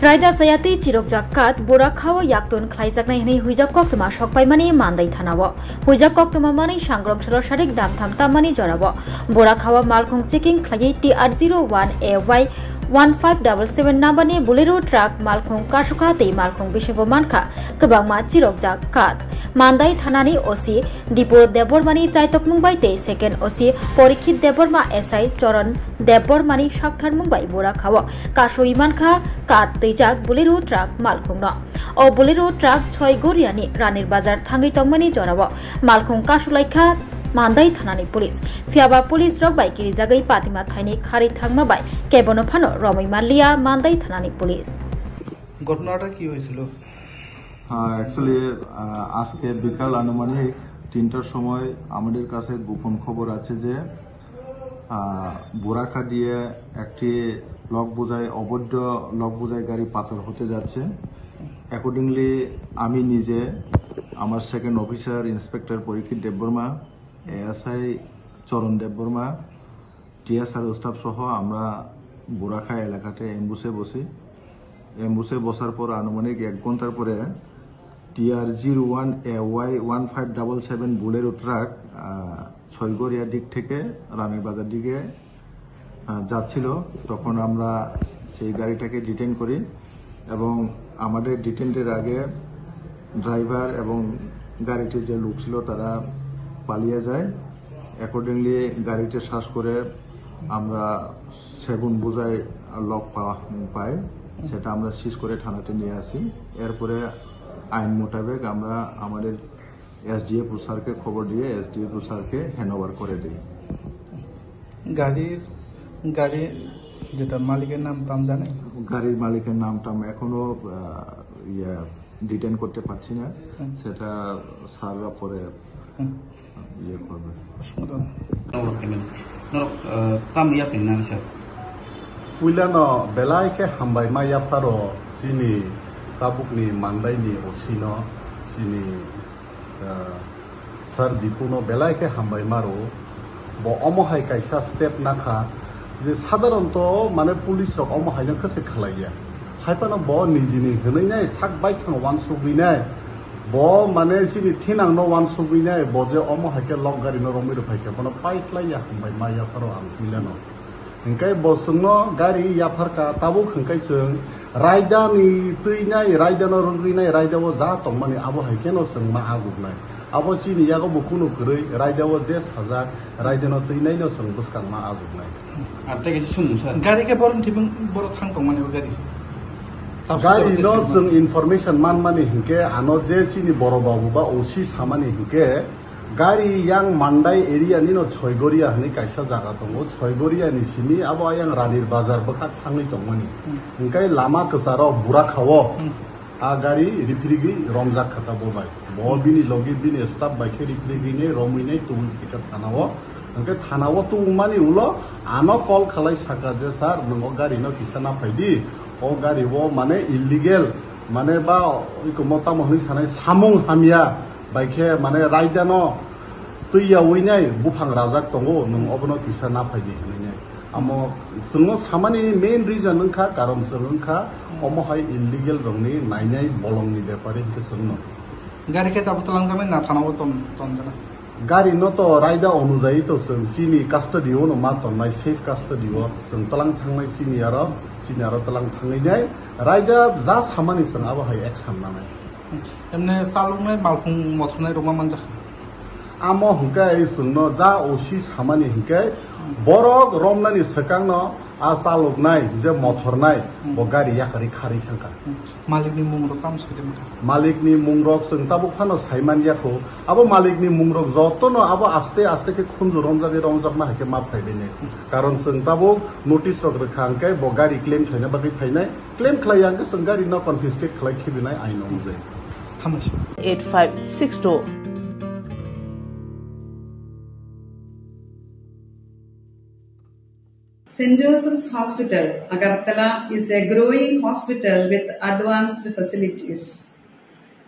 Raida sayati chirok jakat bora khawa yakton khlaijak nai hne huijak koktuma sokpai mani mandai thanawo huijak koktuma mani sangrong salo sharik dam tham tamani jorabo bora khawa malkhung checking khlai TR01AY 1577 nambani bolero truck malkhung kasukha tei malkhung bisingo mankha kebangma chirok jakat mandai thanani OC Dipo Debormani chaitok mungbai tei second OC Porikhit Deborma SI Choron Debormani sakthar mungbai bora khawa kasoi mankha kat jak bolero truck malkhungno o bolero truck 6 goriani ranir bazar thangai tongmani jorawo malkhung kasulaikha mandai thanani police fiaba police rok bai kiri jagai patima thaini khari thangma bai kebono phano romai malliya mandai thanani police ঘটনাটা কি হয়েছিল actually আজকে বিকাল আনুমানিক 3টার সময় আমাদের কাছে গোপন খবর আছে যে বোরাখা দিয়ে একটি অবৈধ লক বোঝাই গাড়ি পাচার হতে যাচ্ছে। অ্যাকর্ডিংলি আমি নিজে আমার সেকেন্ড অফিসার ইন্সপেক্টর পরীক্ষিত দেববর্মা এএসআই চরণ দেববর্মা টিএসআর স্টাফ সহ আমরা বোরাখা এলাকাতে এম্বুসে বসার পর আনুমানিক 1 ঘন্টার পরে TR01AY 1577 বুলেরো ট্রাক ছয়গড়িয়া দিক থেকে রানের বাজার দিকে যাচ্ছিল। তখন আমরা সেই গাড়িটাকে ডিটেইন করি এবং আমাদের ডিটেইনের আগে ড্রাইভার এবং গাড়িটির যে লোক ছিল তারা পালিয়ে যায়। অ্যাকর্ডিংলি গাড়িটি শ্বাস করে আমরা সেগুন বোঝাই লক পাই, সেটা আমরা সিজ করে থানাতে নিয়ে আসি। এরপরে আইন মোতাবেক আমরা আমাদের এসডিএফ স্যারকে খবর দিয়ে এসডিএফ স্যারকে হ্যান্ডওভার করে দিই। গাড়ি যেটা মালিকের নাম টাম জানে? গাড়ির মালিকের নাম টাম এখনো ডিটেইন করতে পারছি না, সেটা স্যাররা পরে ইয়ে করবে। Puilano belaike hambai maya faro sini tabukni mandai osino sini sar dipuno belaike hambai maro bo omohai kaisa step nakha je sadharonto mane police rok omohai no khase khlaiya haipano bo nijini hnai nai sak bai thang wan subui nai bo mane sini thinang no wan subui nai bo je omohai ke lok gari no romai ro phaike bono pai khlaiya hambai maya faro ang puilano hingkai bosungno gari yafarka tabuk hingkai chung raida ni tuinai raida no rungrinai raida wo ja tongmani abo haikeno sung ma agugnai abo chini yago bukunu krei raida wo je sajak raida no tuinai no sung buskang ma agugnai arte ke sumusa gari ke boron thibung boro thang tongmani gari no sung information manmani hingke ano je chini boro babu ba osi samani hingke gari yang mandai area ni no Choigoria hani kaisa jaga tongo Choigoria ni sini abo yang ranir bazar bakak thangai tongmani hingkai lama kesaro bura khawo a gari rifrigi romjak khata bobai bo bini logi bini staff bai khe rifrigi ne romine tung pikat thanawo hingkai thanawo tungmani ulo ano call khalai saka je sir nongo gari no kisana phaidi o gari wo mane illegal mane ba iko mota mohni sanai samung hamia baikhe mane raidano tuiya winai bufang rajak tongo nung obono kisa na phaidi hinai amo sungno samani main reason nungkha karon sungkha omo hai illegal rongni nainai bolongni byapare ke sungno gari ke tabu talang jamai na thanawo ton jana gari no to raida অনুযায়ী to sung sini custody ono ma ton nai safe custody o sung talang thangnai sini aro talang thangnai nai raida ja samani sung abo hai action nanai এমনি চালুকনাই মালখুং মথনাই Rama Manza amo hingkai sungno ja osi samani hingkai borok romnani sakangno a chaluknai je mothornai bo gari yakari khari thangka malikni mungrok tam saide maka malikni mungrok sung tabuk phano saiman yakho abo malikni mungrok jotono abo aste ke khunju romjak ma hake ma phaibene karon sung tabuk notice rok rakhangkai bo gari claim thaina bagi phainai claim khlaiyang ke sung gari no confiscate khlai khibinai aino mujai 8562 St. Joseph's Hospital, Agartala is a growing hospital with advanced facilities.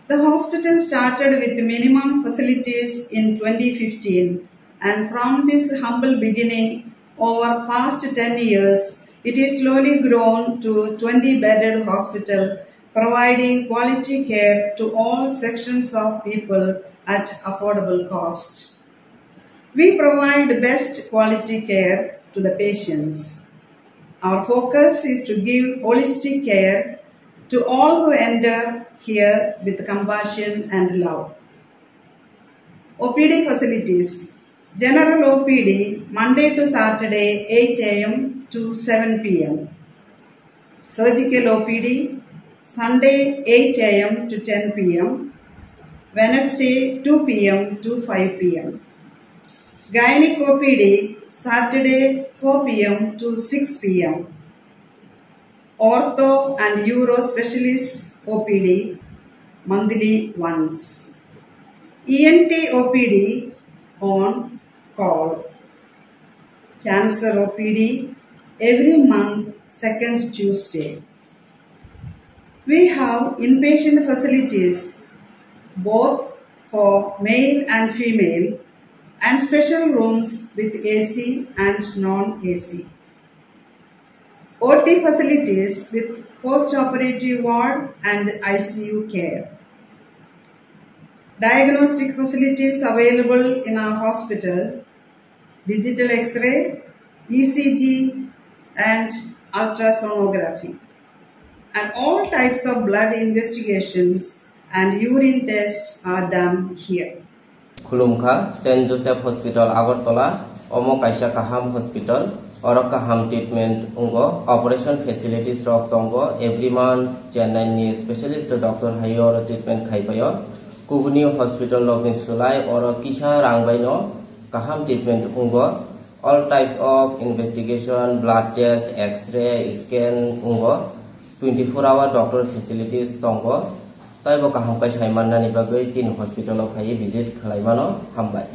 The hospital started with minimum facilities in 2015, and from this humble beginning, over past 10 years, it is slowly grown to 20-bedded hospital, providing quality care to all sections of people at affordable cost. We provide best quality care to the patients. Our focus is to give holistic care to all who enter here with compassion and love. OPD facilities. General OPD Monday to Saturday 8 a.m. to 7 p.m. Surgical OPD Sunday 8 a.m. to 10 p.m. Wednesday 2 p.m. to 5 p.m. Gynec OPD Saturday 4 p.m. to 6 p.m. Ortho and Uro Specialist OPD monthly once. ENT OPD on call. Cancer OPD every month, second Tuesday. We have inpatient facilities both for male and female and special rooms with AC and non-AC. OT facilities with post-operative ward and ICU care. Diagnostic facilities available in our hospital, digital X-ray, ECG and ultrasonography, and all types of blood investigations and urine tests are done here. Khulumkha, St. Joseph Hospital, Agartala, Omo Kaisha Kaham Hospital, Oro Kaham Treatment Ungo, Operation Facilities Rock Tongo, every month, Chennai Specialist Doctor Hayor Treatment Kaipayo, Kubuni Hospital Login Sulai, Oro Kisha Rangbaino, Kaham Treatment Ungo, all types of investigation, blood test, X-ray, scan Ungo, 24-hour doctor facilities Tongo, Taibo Kaham Kaisha Manani Bagay, Tin Hospital of Hayi visit Kalaimano, Hambai.